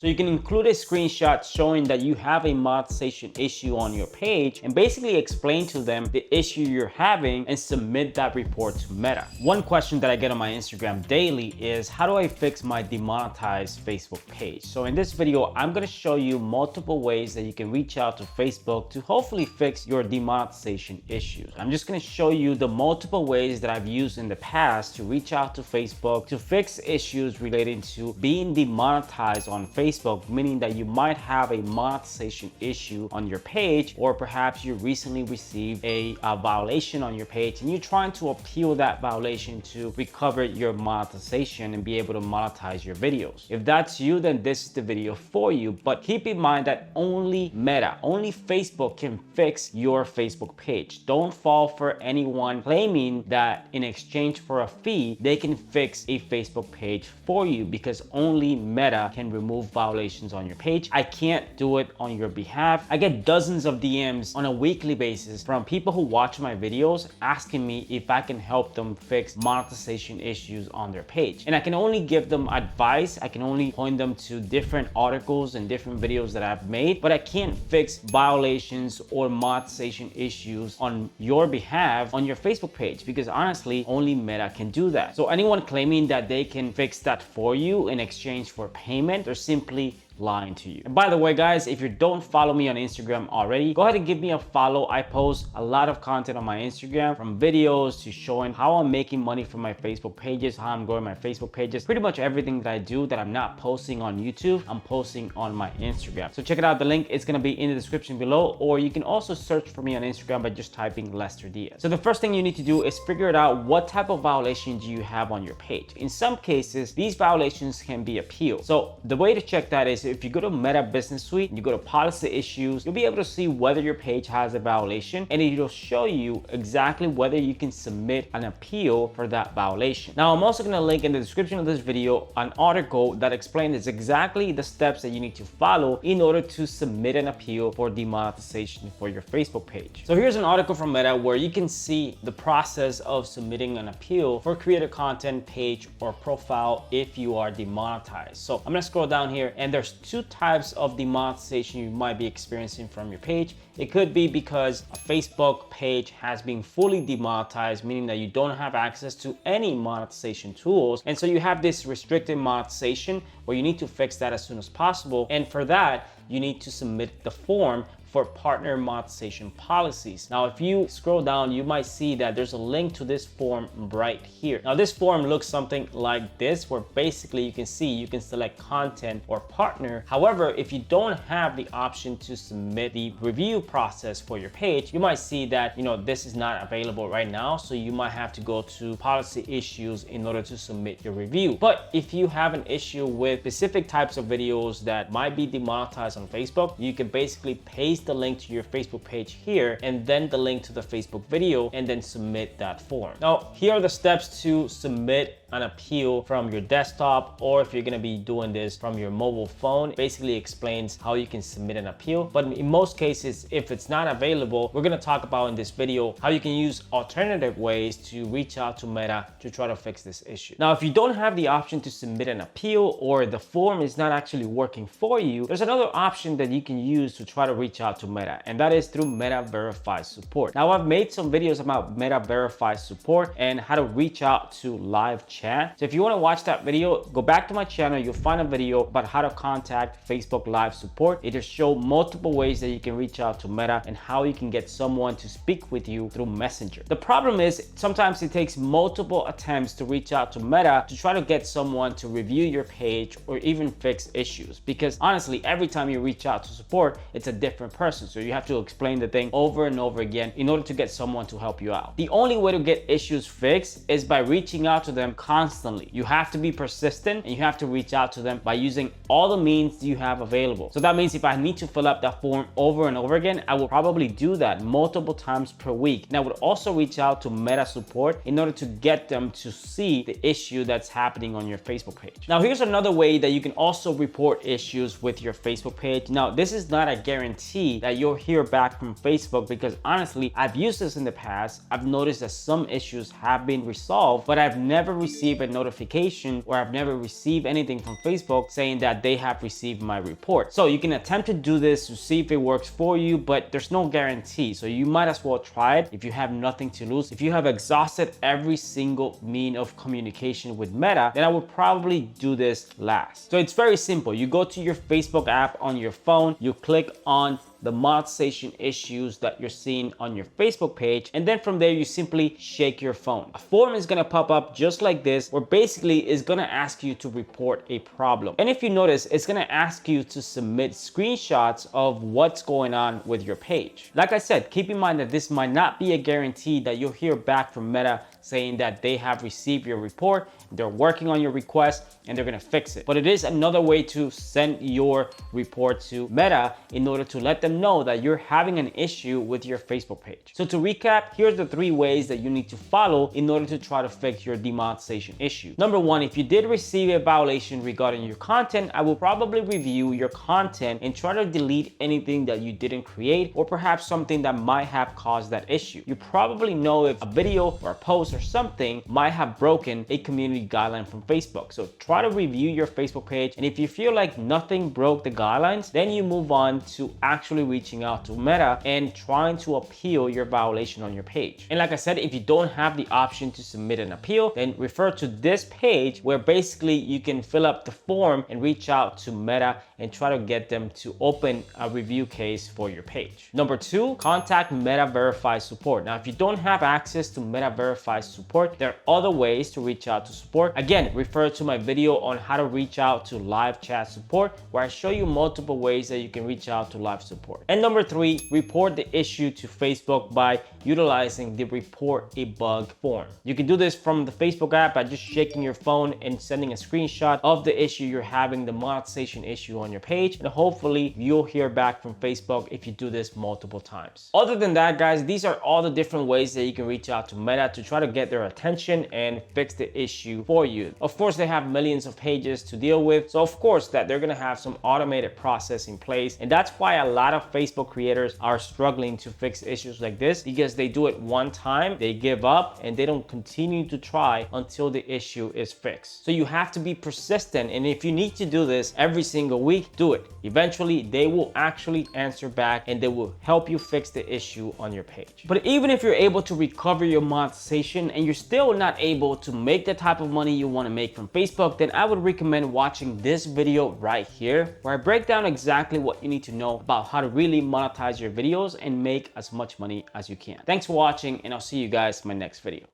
So you can include a screenshot showing that you have a monetization issue on your page and basically explain to them the issue you're having and submit that report to Meta. One question that I get on my Instagram daily is, how do I fix my demonetized Facebook page? So in this video, I'm gonna show you multiple ways that you can reach out to Facebook to hopefully fix your demonetization issues. I'm just gonna show you the multiple ways that I've used in the past to reach out to Facebook to fix issues relating to being demonetized on Facebook, meaning that you might have a monetization issue on your page, or perhaps you recently received a violation on your page and you're trying to appeal that violation to recover your monetization and be able to monetize your videos. If that's you, then this is the video for you. But keep in mind that only Meta, only Facebook can fix your Facebook page. Don't fall for anyone claiming that in exchange for a fee, they can fix a Facebook page for you, because only Meta can remove violations on your page. I can't do it on your behalf. I get dozens of DMs on a weekly basis from people who watch my videos asking me if I can help them fix monetization issues on their page. And I can only give them advice. I can only point them to different articles and different videos that I've made, but I can't fix violations or monetization issues on your behalf on your Facebook page, because honestly, only Meta can do that. So anyone claiming that they can fix that for you in exchange for payment, they're simply lying to you. And by the way, guys, if you don't follow me on Instagram already, go ahead and give me a follow. I post a lot of content on my Instagram, from videos to showing how I'm making money from my Facebook pages, how I'm growing my Facebook pages. Pretty much everything that I do that I'm not posting on YouTube, I'm posting on my Instagram. So check it out. The link is gonna be in the description below, or you can also search for me on Instagram by just typing Lester Diaz. So the first thing you need to do is figure it out, what type of violations you have on your page. In some cases, these violations can be appealed. So the way to check that is, if you go to Meta Business Suite and you go to policy issues, you'll be able to see whether your page has a violation, and it'll show you exactly whether you can submit an appeal for that violation. Now, I'm also going to link in the description of this video an article that explains exactly the steps that you need to follow in order to submit an appeal for demonetization for your Facebook page. So here's an article from Meta where you can see the process of submitting an appeal for creator content, page, or profile if you are demonetized. So I'm going to scroll down here, and there's two types of demonetization you might be experiencing from your page. It could be because a Facebook page has been fully demonetized, meaning that you don't have access to any monetization tools. And so you have this restricted monetization where you need to fix that as soon as possible. And for that, you need to submit the form for partner monetization policies. Now, if you scroll down, you might see that there's a link to this form right here. Now, this form looks something like this, where basically you can see you can select content or partner. However, if you don't have the option to submit the review process for your page, you might see that, this is not available right now. So you might have to go to policy issues in order to submit your review. But if you have an issue with specific types of videos that might be demonetized on Facebook, you can basically paste the link to your Facebook page here, and then the link to the Facebook video, and then submit that form. Now, here are the steps to submit an appeal from your desktop, or if you're going to be doing this from your mobile phone. It basically explains how you can submit an appeal. But in most cases, if it's not available, we're going to talk about in this video how you can use alternative ways to reach out to Meta to try to fix this issue. Now, if you don't have the option to submit an appeal, or the form is not actually working for you, there's another option that you can use to try to reach out to Meta, and that is through Meta Verify support. Now, I've made some videos about Meta Verify support and how to reach out to live chat. So if you want to watch that video, go back to my channel. You'll find a video about how to contact Facebook Live support. It just shows multiple ways that you can reach out to Meta and how you can get someone to speak with you through Messenger. The problem is sometimes it takes multiple attempts to reach out to Meta to try to get someone to review your page or even fix issues, because honestly, every time you reach out to support, it's a different person. So you have to explain the thing over and over again in order to get someone to help you out. The only way to get issues fixed is by reaching out to them constantly. You have to be persistent, and you have to reach out to them by using all the means you have available. So that means if I need to fill up that form over and over again, I will probably do that multiple times per week. And I would also reach out to Meta support in order to get them to see the issue that's happening on your Facebook page. Now, here's another way that you can also report issues with your Facebook page. Now, this is not a guarantee that you'll hear back from Facebook, because honestly, I've used this in the past. I've noticed that some issues have been resolved, but I've never received receive a notification or I've never received anything from Facebook saying that they have received my report. So you can attempt to do this to see if it works for you, but there's no guarantee. So you might as well try it if you have nothing to lose. If you have exhausted every single mean of communication with Meta, then I would probably do this last. So it's very simple. You go to your Facebook app on your phone, you click on the monetization issues that you're seeing on your Facebook page, and then from there you simply shake your phone. A form is gonna pop up just like this, where basically it's gonna ask you to report a problem. And if you notice, it's gonna ask you to submit screenshots of what's going on with your page. Like I said, keep in mind that this might not be a guarantee that you'll hear back from Meta saying that they have received your report, they're working on your request, and they're gonna fix it. But it is another way to send your report to Meta in order to let them know that you're having an issue with your Facebook page. So to recap, here's the 3 ways that you need to follow in order to try to fix your demonetization issue. Number 1, if you did receive a violation regarding your content, I will probably review your content and try to delete anything that you didn't create, or perhaps something that might have caused that issue. You probably know if a video or a post or something might have broken a community guideline from Facebook. So try to review your Facebook page, and if you feel like nothing broke the guidelines, then you move on to actually reaching out to Meta and trying to appeal your violation on your page. And like I said, if you don't have the option to submit an appeal, then refer to this page where basically you can fill up the form and reach out to Meta and try to get them to open a review case for your page. Number 2, contact Meta Verify support. Now, if you don't have access to Meta Verify support, there are other ways to reach out to support. Again, refer to my video on how to reach out to live chat support, where I show you multiple ways that you can reach out to live support. And number 3, report the issue to Facebook by utilizing the report a bug form. You can do this from the Facebook app by just shaking your phone and sending a screenshot of the issue you're having, the monetization issue on your page, and hopefully you'll hear back from Facebook if you do this multiple times. Other than that, guys, these are all the different ways that you can reach out to Meta to try to get their attention and fix the issue for you. Of course, they have millions of pages to deal with, so of course that they're gonna have some automated process in place, and that's why a lot of Facebook creators are struggling to fix issues like this, because they do it one time, they give up, and they don't continue to try until the issue is fixed. So you have to be persistent, and if you need to do this every single week, do it. Eventually, they will actually answer back and they will help you fix the issue on your page. But even if you're able to recover your monetization and you're still not able to make the type of money you want to make from Facebook, then I would recommend watching this video right here, where I break down exactly what you need to know about how to really monetize your videos and make as much money as you can. Thanks for watching, and I'll see you guys in my next video.